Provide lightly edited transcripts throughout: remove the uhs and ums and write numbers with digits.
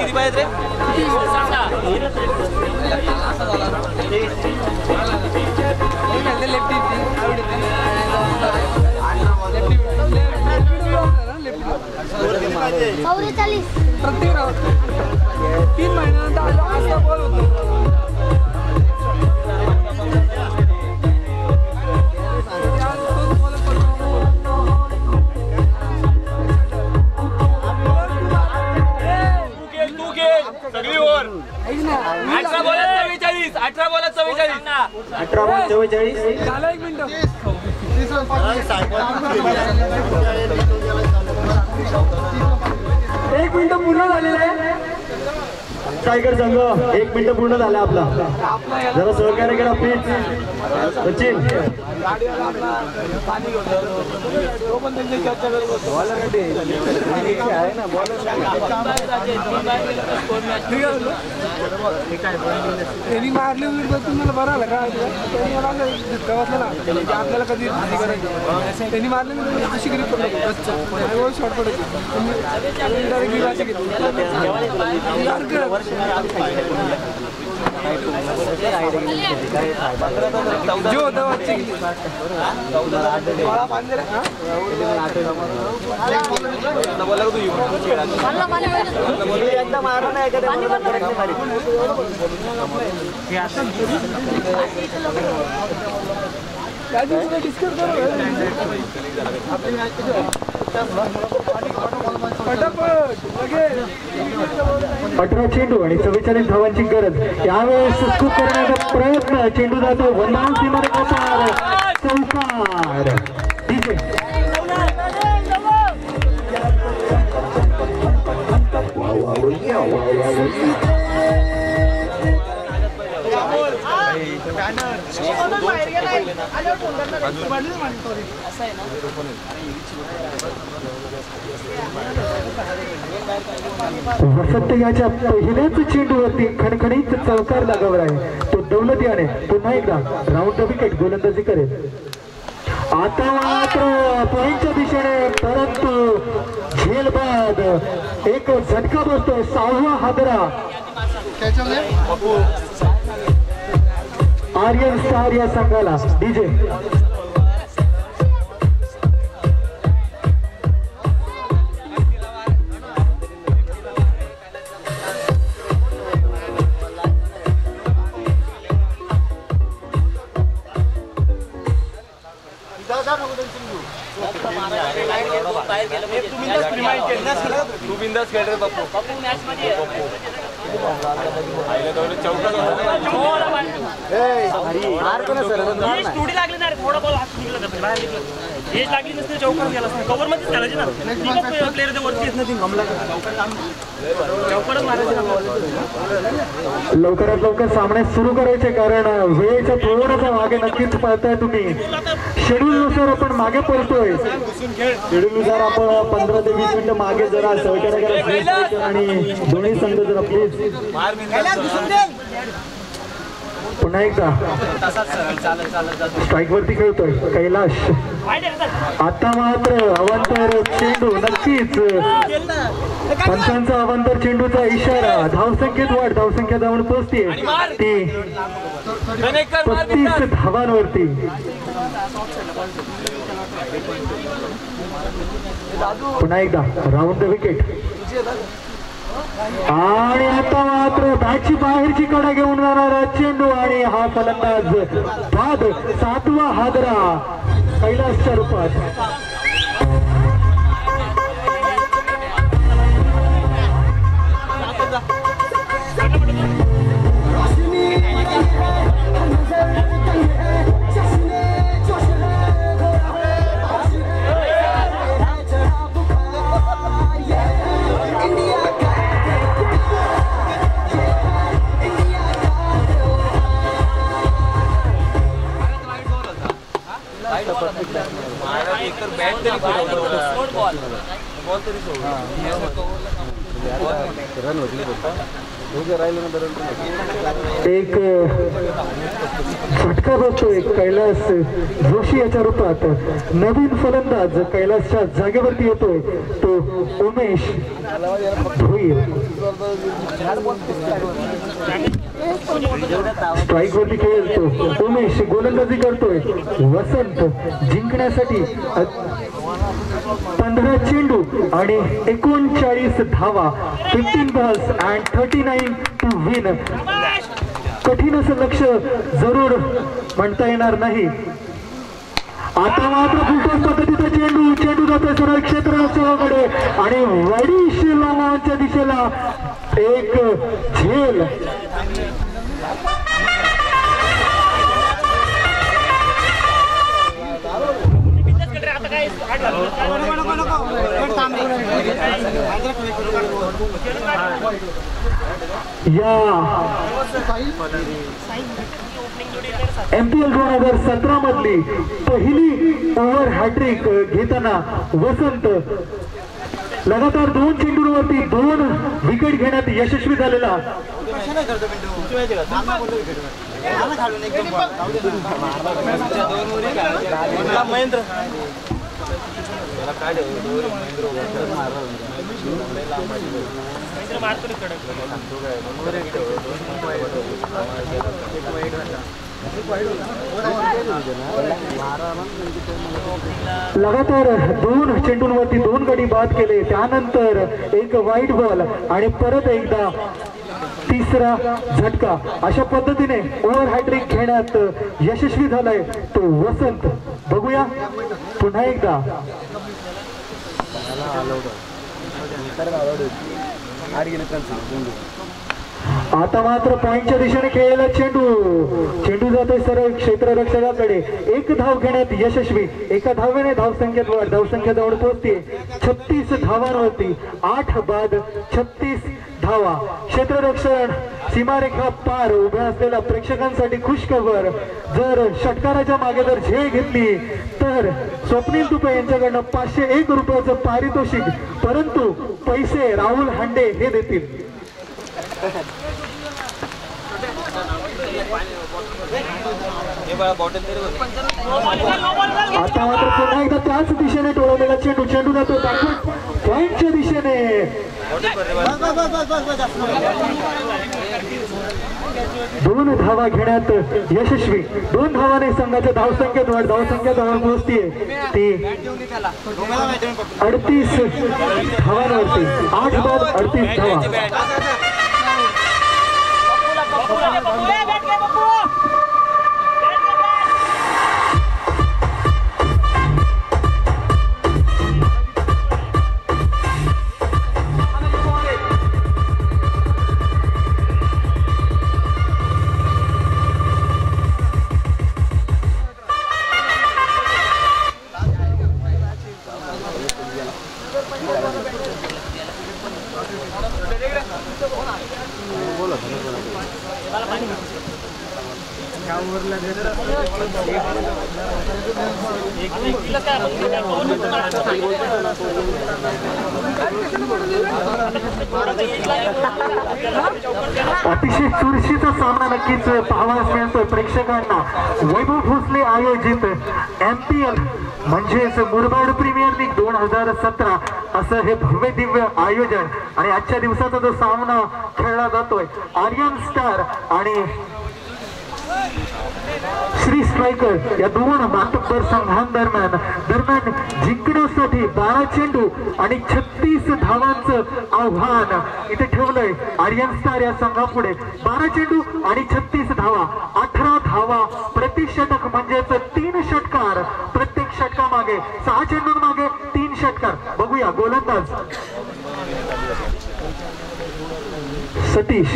किती पाहिजे रे? प्रत्येक 3 महिन्यानंतर बॉल होतो. सगळी ओव्हर 18 बॉलात 44 झालं 1 मिनिट. एक मिनिट पूर्ण झालेलं आहे. टायगर संघ 1 मिनिट पूर्ण झालं आपला. जरा सहकार्य करा प्लीज. सचिन त्यांनी मारली तुम्हाला बरं आलं का? त्यांनी मला धक्का बसला ना की आपल्याला कधी भाजी करायची. त्यांनी मारले मी अशी करीत पडलो शॉर्ट पडायची. जो होता डिस्कस करू. 18 चेंडू आणि 44 धावांची गरज. यावेळेस स्कूप करण्याचा प्रयत्न. चेंडू जातो वंदान सीमारेषेवर. चौकार. वसंत याच्या पहिल्याच चेंडूवरती खणखणीत चौकार लगावर आहे. तो दौलत याने पुन्हा एकदा राऊंड द विकेट गोलंदाजी करेल. आता मात्र पॉईंटच्या दिशेने परंतु झेलबाद एक झटका बसतो. 6वा हादरा आर्यन स्टार या संघाला. डीजे तू बिंदास खेळ रे बापू. लवकरात लवकर सामने सुरू करायचे कारण वेळेच्या थोडासा मागे नक्कीच पळताय तुम्ही. शेड्यूल नुसार आपण मागे पळतोय. शेड्यूल नुसार आपण 15 ते 20 मिनिटं मागे जरा सहकार्य करा आणि दोन्ही संघ जरा प्लीज. पुन्हा एकदा स्ट्राईक वरती खेळतोय कैलाश. आता मात्र अवांतर चेंडू. नक्कीच पंचांचा अवांतर चेंडूचा इशारा. धावसंख्येत वाढ. धावसंख्या धावून पोहोचते ती 35 धावांवरती. पुन्हा एकदा राऊंड द विकेट. आणि आता मात्र बॅटची बाहेरची कडा घेऊन जाणारा चेंडू आणि हा फलंदाज बाद. 7वा हादरा कैलासच्या रूपात. एक झटका बसतोय कैलास जोशी याच्या रूपात. नवीन फलंदाज कैलासच्या जागेवरती येतोय तो उमेश भोईर. स्ट्राईक वरती खेळतो उमेश, गोलंदाजी करतोय वसंत. जिंकण्यासाठी 15 चेंडू आणि 39 धावा. 15 balls and 39 to win. कठीण असं लक्ष जरूर म्हणता येणार नाही. आता मात्र फुलटॉस पद्धतीचा चेंडू जातोय सरळ क्षेत्ररक्षकाकडे आणि वडीश लांबच्या दिशेला एक झेल. या MPL 2017 मधली पहिली ओव्हर हॅट्रिक घेताना वसंत लगातार 2 चेंडूंवरती 2 विकेट घेण्यात यशस्वी झालेला. महेंद्र लगातार 2 चेंडूंवरती 2 गडी बाद केले. त्यानंतर एक वाईट बॉल आणि परत एकदा तिसरा झटका. अशा पद्धतीने ओव्हर हॅट्रिक घेण्यात यशस्वी झालाय तो वसंत. बघूया पुन्हा एकदा. आता मात्र पॉइंटच्या दिशेने खेळलेला चेंडू जातोय सरळ क्षेत्ररक्षकाकडे. 1 धाव घेण्यात यशस्वी. 1 धावेने धावसंख्येत वाढ. धावसंख्या जवळ पोहोचते 36 धावांवरती. 8 बाद 36 धावा. क्षेत्ररक्षण सीमारेखा पार उभ्या असलेल्या प्रेक्षकांसाठी खुशखबर. जर षटकाराच्या मागे जर झेल घेतली तर स्वप्नील तुपे यांच्याकडनं 501 रुपयाचं पारितोषिक. परंतु पैसे राहुल हांडे हे देतील. आता मात्र पुन्हा एकदा त्याच दिशेने टोळवलेला चेंडू जातो पॉइंटच्या दिशेने. 2 धावा घेण्यात यशस्वी. 2 धावाने संघाच्या धावसंख्येत वाढ. धावसंख्या जवळ पोहोचतीये ती 38 धावांवरती. 8 बाद 38 धावा. अतिशय चुरशीचा सामना नक्कीच पाहावयास मिळतोय प्रेक्षकांना. वैभव भोसले आयोजित MPL म्हणजेच मुरबाड प्रीमियर लीग 2017 असं हे भव्य दिव्य आयोजन. आणि आजच्या दिवसाचा जो सामना खेळला जातोय आर्यन स्टार आणि श्री स्ट्रायकर या 2 मातब्बर संघांदरम्यान जिंकण्यासाठी 12 चेंडू आणि 36 धावांचं आव्हान इथे ठेवलंय आर्यन स्टार या संघापुढे. 12 चेंडू आणि 36 धावा. 18 धावा प्रति षटक म्हणजेच 3 षटकार. प्रत्येक षटकामागे 6 चेंडूंमागे 3 षटकार. बघूया गोलंदाज सतीश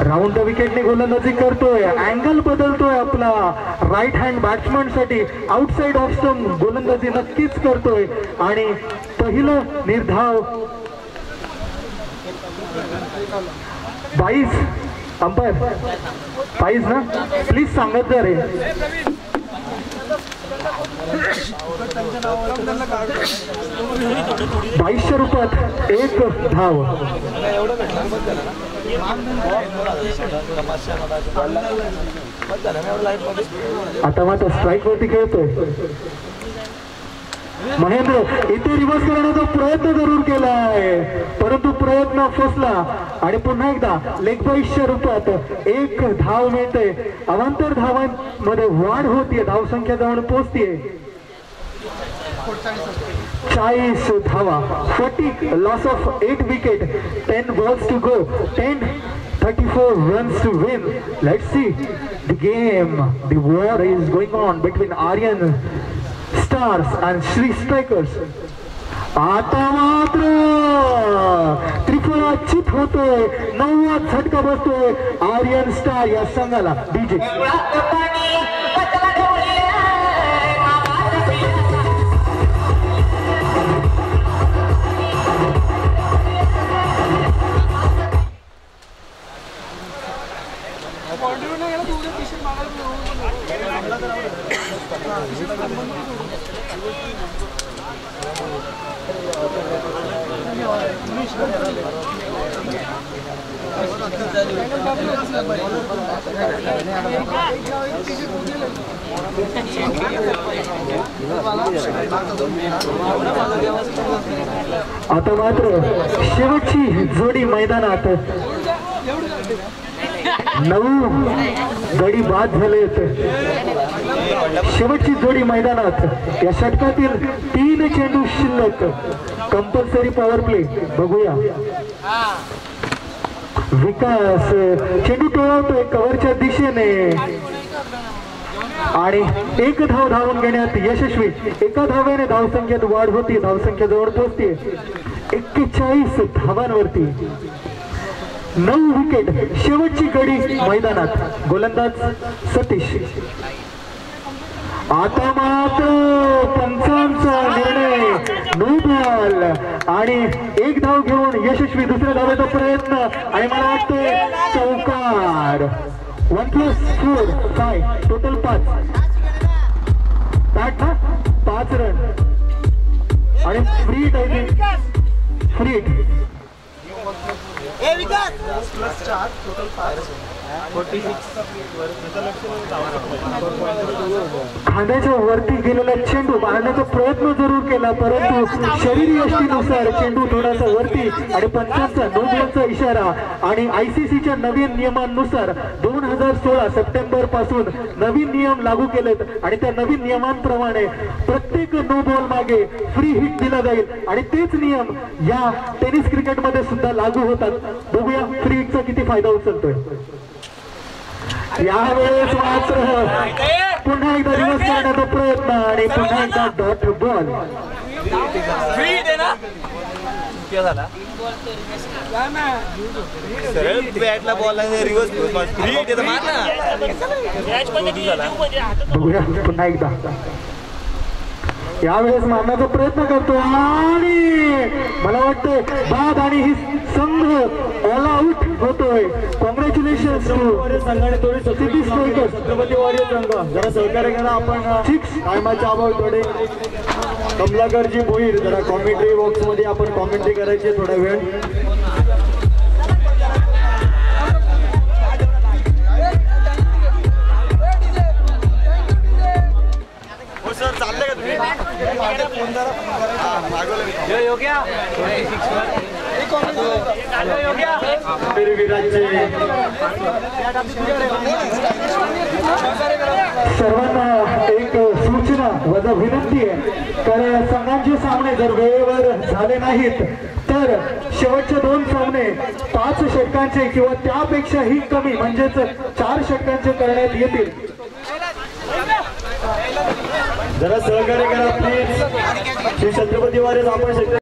राऊंड द विकेटने गोलंदाजी करतोय. अँगल बदलतोय आपला राईट हँड बॅट्समन साठी. आउटसाइड ऑफ स्टंप गोलंदाजी नक्कीच करतोय. आणि पहिलं निर्धाव 22 अंपायर 22 ना प्लीज सांगत जा रे. 2200 रुपयात 1 धाव. आता मात्र स्ट्राईक वरती खेळतोय महेंद्र. इथे रिव्हर्स करण्याचा प्रयत्न जरूर केलाय परंतु प्रयत्न फसला आणि पुन्हा एकदा लेग बाईसच्या रूपात एक धाव मिळते. अवांतर धावांमध्ये वाढ होतीये, धावसंख्या जाऊन पोहोचतीये 40 धावा. 40 loss of 8 wicket, 10 balls to go, 34 runs to win. Let's see the game. The war is going on between Aryan Stars and Shri Strikers. आता मात्र त्रिफळाचित होतोय, 9वा झटका बसतोय आर्यन स्टार या संघाला. डीजे आता मात्र शेवटची जोडी मैदानात. 9 गडी बाद झालेत. शेवटची जोडी मैदानात. या षटकातील 3 चेंडू शिल्लक. कंपल्सरी पॉवर प्ले बघूया. विकास चेंडू टोळवतोय कव्हरच्या दिशेने आणि 1 धाव धावून घेण्यात यशस्वी. 1 धावेने धावसंख्येत वाढ होती, धावसंख्या जवळ पोहोचते 41 धावांवरती. 9 विकेट. शेवटची गडी मैदानात. गोलंदाज सतीश. आता मात्र पंचांचा निर्णय. नो बॉल आणि 1 धाव घेऊन यशस्वी. दुसऱ्या धावेचा प्रयत्न आणि मला वाटतंय चौकार. 1+4 5 टोटल 5 रन आणि फ्रीट आहे. फ्रीट खांद्याच्या वरती गेलेला चेंडू मारण्याचा प्रयत्न जरूर केला परंतु शरीरयष्टीनुसार चेंडू थोडासा वरती आणि पंचांचा नो बॉलचा इशारा. आणि ICCच्या नवीन नियमांनुसार 2016 सप्टेंबर पासून नवीन नियम लागू केलेत आणि त्या नवीन नियमांप्रमाणे प्रत्येक नो बॉल मागे फ्री हिट दिला जाईल आणि तेच नियम या टेनिस क्रिकेटमध्ये सुद्धा लागू होतात. बघूया फ्री हिटचा किती फायदा उचलतोय. यावेळेस मात्र पुन्हा एकदा रिव्हर्स करण्याचा प्रयत्न आणि पुन्हा एकदा डॉट बॉल. बघूया पुन्हा एकदा. यावेळेस मारण्याचा प्रयत्न करतो आणि मला वाटतं बाद आणि ही संघ ऑल आउट होतोय. कॉंग्रॅच्युलेशन संघाने थोडी सिटी स्ट्रायकर्स छत्रपती वारियर संघ जरा सहकार्य करा. आपण 6 टायमाच्या अभाव थोडे कमलाकरजी भोईर जरा कॉमेंट्री बॉक्स मध्ये आपण कॉमेंट्री करायची थोडा वेळ. सर्वांना एक सूचना वजा विनंती आहे. कारण संघांचे सामने जर वेळेवर झाले नाहीत तर शेवटचे 2 सामने 5 षटकांचे किंवा त्यापेक्षाही कमी म्हणजेच 4 षटकांचे करण्यात येतील. जरा सहकार्य करा प्लीज. श्री छत्रपती वारियर आपण